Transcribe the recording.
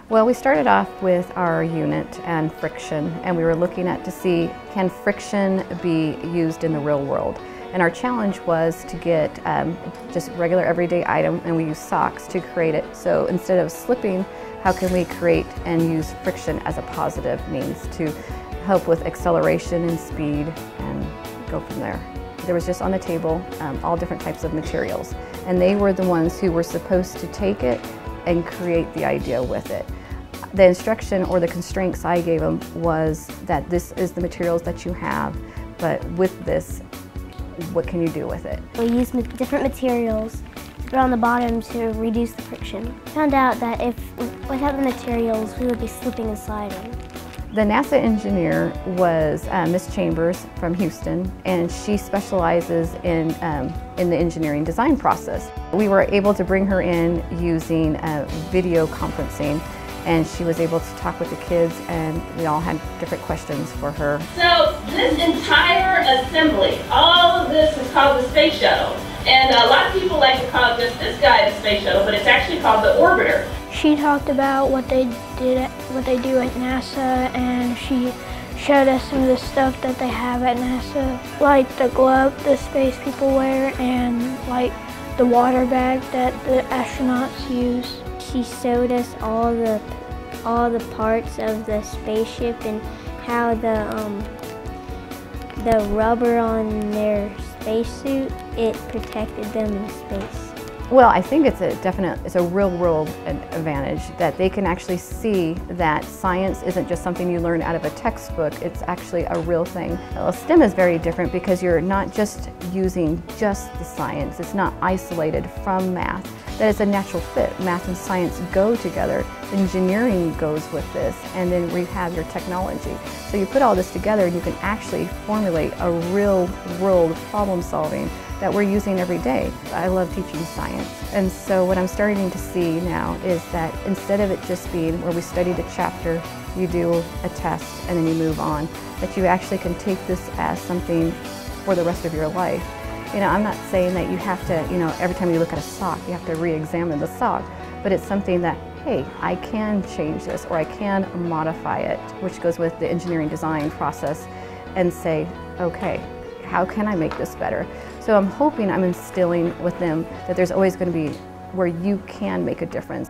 Well, we started off with our unit and friction, and we were looking at to see, can friction be used in the real world? And our challenge was to get just regular everyday item, and we used socks to create it. So instead of slipping, how can we create and use friction as a positive means to help with acceleration and speed and go from there. There was just on the table all different types of materials, and they were the ones who were supposed to take it and create the idea with it. The instruction or the constraints I gave them was that this is the materials that you have, but with this, what can you do with it? We used different materials to put on the bottom to reduce the friction. Found out that without the materials, we would be slipping and sliding. The NASA engineer was Miss Chambers from Houston, and she specializes in the engineering design process. We were able to bring her in using video conferencing, and she was able to talk with the kids, and we all had different questions for her. So this entire assembly, all of this is called the space shuttle. And a lot of people like to call just this guy the space shuttle, but it's actually called the orbiter. She talked about what they do at NASA, and she showed us some of the stuff that they have at NASA, like the glove the space people wear and like the water bag that the astronauts use. She showed us all the parts of the spaceship and how the rubber on their spacesuit, it protected them in space. Well, I think it's a real world advantage that they can actually see that science isn't just something you learn out of a textbook, it's actually a real thing. Well, STEM is very different because you're not just using just the science, it's not isolated from math. That is a natural fit. Math and science go together. Engineering goes with this, and then we have your technology. So you put all this together and you can actually formulate a real world problem solving that we're using every day. I love teaching science, and so what I'm starting to see now is that instead of it just being where we study the chapter, you do a test and then you move on, that you actually can take this as something for the rest of your life. You know, I'm not saying that you have to, you know, every time you look at a sock, you have to re-examine the sock, but it's something that, hey, I can change this or I can modify it, which goes with the engineering design process, and say, okay, how can I make this better? So I'm hoping I'm instilling with them that there's always going to be where you can make a difference.